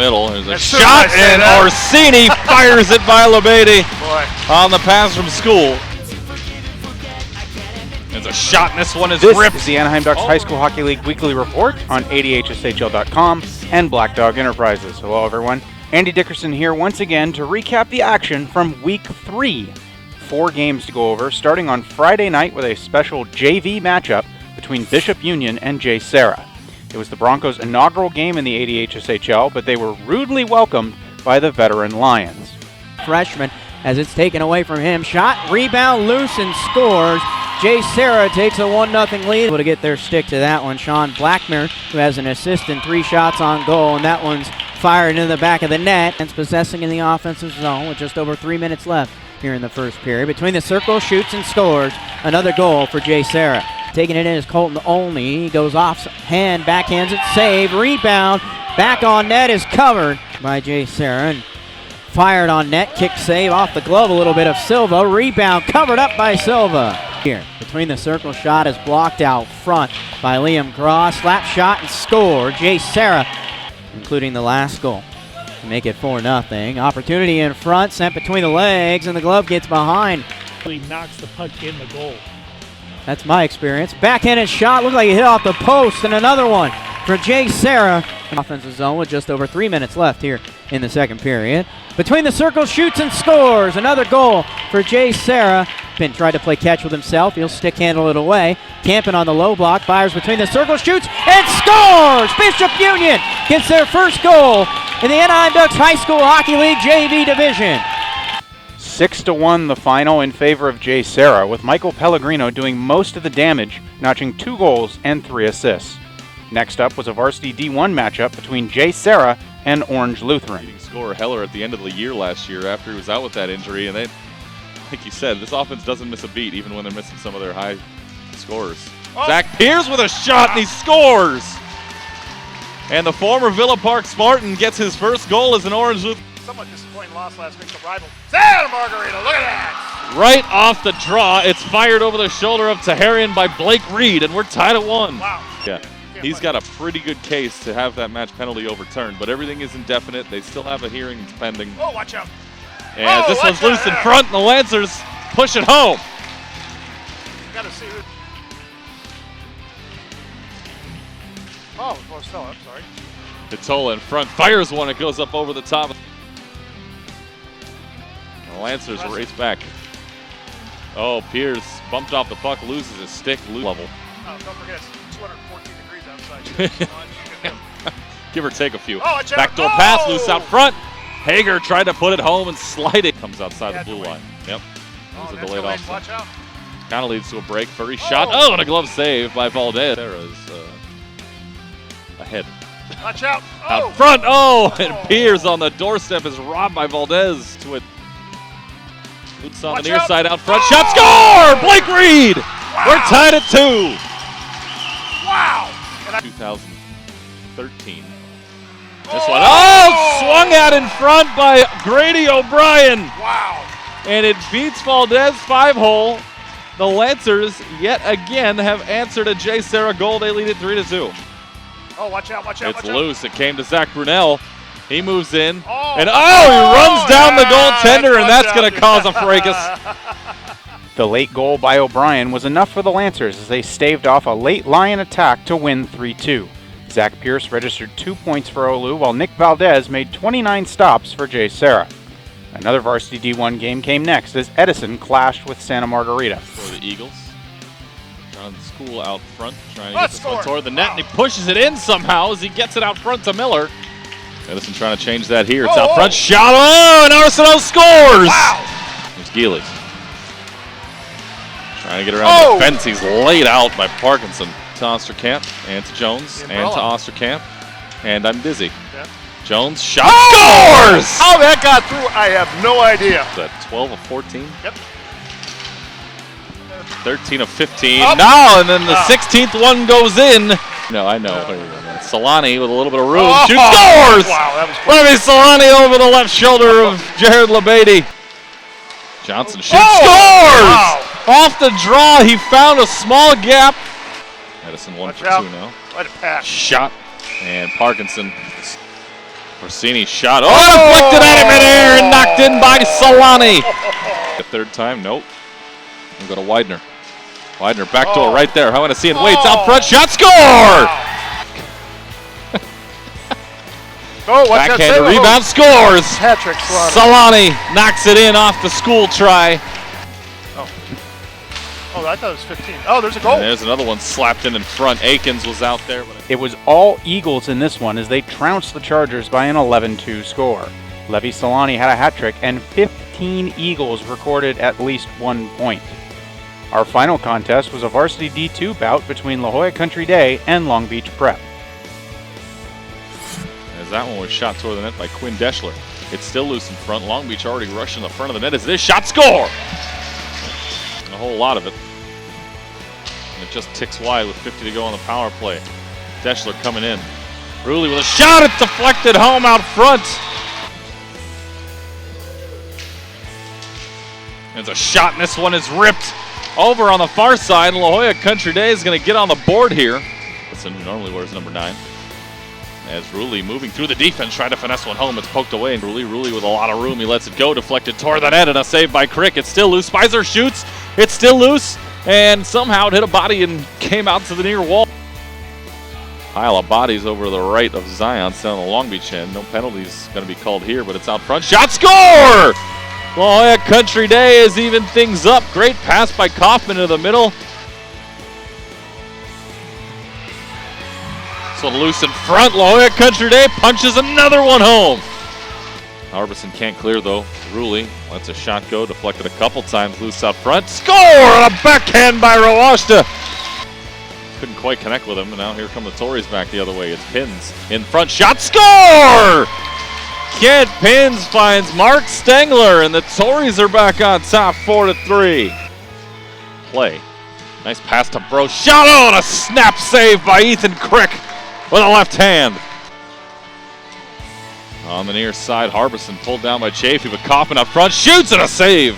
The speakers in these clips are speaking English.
middle. There's a shot, and Orsini fires it by LeBede on the pass from School. There's a shot, and this one is ripped. This is the Anaheim Ducks High School Hockey League Weekly Report on ADHSHL.com and Black Dog Enterprises. Hello, everyone. Andy Dickerson here once again to recap the action from Week 3. 4 games to go over, starting on Friday night with a special JV matchup between Bishop Union and JSerra. It was the Broncos' inaugural game in the ADHSHL, but they were rudely welcomed by the veteran Lions. Freshman, as it's taken away from him. Shot, rebound, loose, and scores. JSerra takes a 1-0 lead. Able to get their stick to that one. Sean Blackmer, who has an assist and 3 shots on goal, and that one's fired into the back of the net. And possessing in the offensive zone with just over 3 minutes left here in the first period. Between the circle, shoots and scores. Another goal for JSerra. Taking it in is Colton Olney. He goes off hand, backhands it, save, rebound. Back on net is covered by JSerra. And fired on net, kick save off the glove a little bit of Silva. Rebound covered up by Silva. Here, between the circle, shot is blocked out front by Liam Cross. Slap shot and score. JSerra, including the last goal, to make it 4-0. Opportunity in front, sent between the legs, and the glove gets behind. He knocks the puck in the goal. That's my experience. Backhanded shot, looked like he hit off the post, and another one for JSerra. Offensive zone with just over 3 minutes left here in the second period. Between the circles, shoots and scores. Another goal for JSerra. Finn tried to play catch with himself. He'll stick handle it away. Camping on the low block, fires between the circles, shoots and scores! Bishop Union gets their first goal in the Anaheim Ducks High School Hockey League JV Division. 6-1 the final in favor of JSerra, with Michael Pellegrino doing most of the damage, notching 2 goals and 3 assists. Next up was a varsity D1 matchup between JSerra and Orange Lutheran. Scorer Heller at the end of the year last year after he was out with that injury, and they, like you said, this offense doesn't miss a beat even when they're missing some of their high scorers. Zach Pierce with a shot, and he scores! And the former Villa Park Spartan gets his first goal as an Orange Lutheran. Somewhat disappointing loss last week to rival Santa Margarita. Look at that! Right off the draw, it's fired over the shoulder of Taharian by Blake Reed, and we're tied at 1. Wow. Yeah. He's got a pretty good case to have that match penalty overturned, but everything is indefinite. They still have a hearing pending. Oh, watch out. And this one's loose in front, and the Lancers push it home. You got to see who. Oh, well, still, I'm sorry. Jolla in front, fires one, it goes up over the top. The Lancers race back. Oh, Pierce bumped off the puck, loses his stick, level. Oh, don't forget, it's 214 degrees outside. Give or take a few. Oh, backdoor pass, loose out front. Hager tried to put it home and slide it. Comes outside the blue line. Yep. There's a delayed offset. Watch out. Kind of leads to a break. Furry shot. Oh, and a glove save by Valdez. Sarah's ahead. Watch out. Out front. Oh, and Pierce on the doorstep is robbed by Valdez to it. Boots on the near side out front. Shot, score! Blake Reed! Wow. We're tied at 2. Wow! 2013. This one, swung out in front by Grady O'Brien. Wow! And it beats Valdez 5-hole. The Lancers yet again have answered a JSerra goal. They lead it 3-2. Oh, watch out, watch out, It's loose. It came to Zach Brunel. He moves in. He runs Oh, down the goaltender, and that's going to cause a fracas. The late goal by O'Brien was enough for the Lancers as they staved off a late Lion attack to win 3-2. Zach Pierce registered 2 points for Olu, while Nick Valdez made 29 stops for JSerra. Another varsity D1 game came next as Edison clashed with Santa Margarita. For the Eagles. John School out front, trying to get this one toward the net, and he pushes it in somehow as he gets it out front to Miller. Edison trying to change that here. It's out front, shot, and Arsenault scores! Wow! There's Geely. Trying to get around the fence. He's laid out by Parkinson. To Osterkamp, and to Jones, and to Osterkamp, and I'm dizzy. Yeah. Jones, shot, scores! How that got through, I have no idea. Is that 12 of 14? Yep. 13 of 15. Now, and then the 16th one goes in. No, I know. Solani with a little bit of room. Shoots, scores! Wow, that was Remy Solani over the left shoulder of Jared LeBede. Johnson shoots, scores! Wow. Off the draw, he found a small gap. Edison 1 for 2 now. What a pass. Shot, and Parkinson Orsini shot. Oh, deflected out of midair and knocked in by Solani. The third time, nope. We'll go to Widener. Widener back door right there. I want to see it. Waits out front. Shot, score! Backhand rebound, scores! Hat-trick, Solani knocks it in off the school try. Oh, I thought it was 15. Oh, there's a goal. And there's another one slapped in front. Akins was out there. But It was all Eagles in this one as they trounced the Chargers by an 11-2 score. Levi Solani had a hat trick and 15 Eagles recorded at least 1 point. Our final contest was a varsity D2 bout between La Jolla Country Day and Long Beach Prep. as that one was shot toward the net by Quinn Deschler. It's still loose in front. Long Beach already rushing the front of the net as this shot, score! A whole lot of it. And it just ticks wide with 50 to go on the power play. Deschler coming in. Rulli with a shot, it's deflected home out front. There's a shot, and this one is ripped over on the far side. La Jolla Country Day is going to get on the board here. Edison, who normally wears number 9. As Rulli moving through the defense, trying to finesse one home. It's poked away, and Rulli with a lot of room. He lets it go, deflected toward the net, and a save by Crick. It's still loose. Spicer shoots. It's still loose, and somehow it hit a body and came out to the near wall. Pile of bodies over to the right of Zion, down the Long Beach end. No penalties going to be called here, but it's out front. Shot, score! La Jolla Country Day has evened things up. Great pass by Kaufman into the middle. So loose in front. La Jolla Country Day punches another one home. Harbison can't clear though. Rulli lets a shot go, deflected a couple times, loose out front. Score! On a backhand by Rawashta. Couldn't quite connect with him, and now here come the Tories back the other way. It's Pins in front. Shot, score! Kent Pins finds Mark Stengler, and the Tories are back on top 4-3. Play. Nice pass to Bro. Shot on a snap save by Ethan Crick with a left hand. On the near side, Harbison pulled down by Chafee, but Kaufman up front shoots and a save.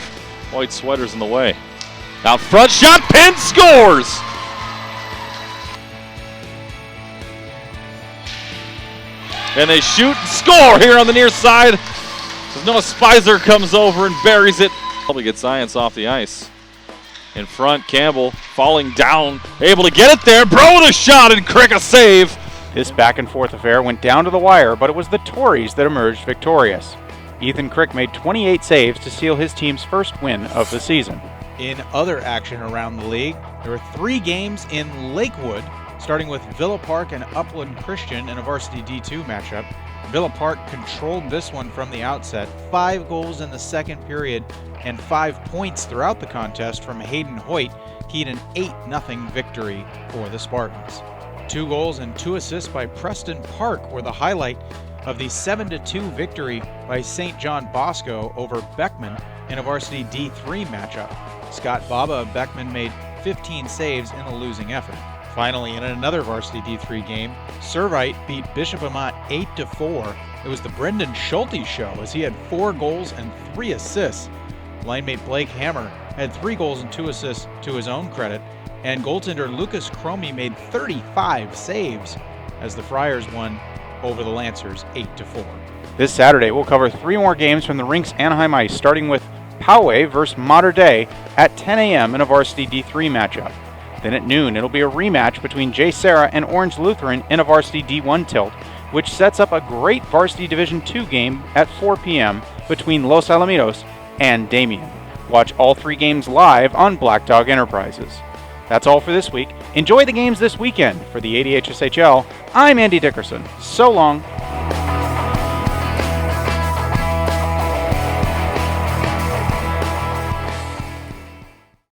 White sweater's in the way. Out front, shot, Pins scores! And they shoot and score here on the near side. As Noah Spicer comes over and buries it. Probably gets Zions off the ice. In front, Campbell falling down, able to get it there. Bro with a shot and Crick a save. This back and forth affair went down to the wire, but it was the Tories that emerged victorious. Ethan Crick made 28 saves to seal his team's first win of the season. In other action around the league, there were 3 games in Lakewood, starting with Villa Park and Upland Christian in a varsity D2 matchup. Villa Park controlled this one from the outset. 5 goals in the second period and 5 points throughout the contest from Hayden Hoyt keyed an 8-0 victory for the Spartans. 2 goals and 2 assists by Preston Park were the highlight of the 7-2 victory by St. John Bosco over Beckman in a varsity D3 matchup. Scott Baba of Beckman made 15 saves in a losing effort. Finally, in another varsity D3 game, Servite beat Bishop Amat 8-4. It was the Brendan Schulte show as he had 4 goals and 3 assists. Linemate Blake Hammer had 3 goals and 2 assists to his own credit, and goaltender Lucas Cromie made 35 saves as the Friars won over the Lancers 8-4. This Saturday, we'll cover 3 more games from the rink's Anaheim ice, starting with Poway versus Mater Dei at 10 a.m. in a varsity D3 matchup. Then at noon, it'll be a rematch between JSerra and Orange Lutheran in a varsity D1 tilt, which sets up a great varsity Division II game at 4 p.m. between Los Alamitos and Damien. Watch all 3 games live on Black Dog Enterprises. That's all for this week. Enjoy the games this weekend. For the ADHSHL, I'm Andy Dickerson. So long.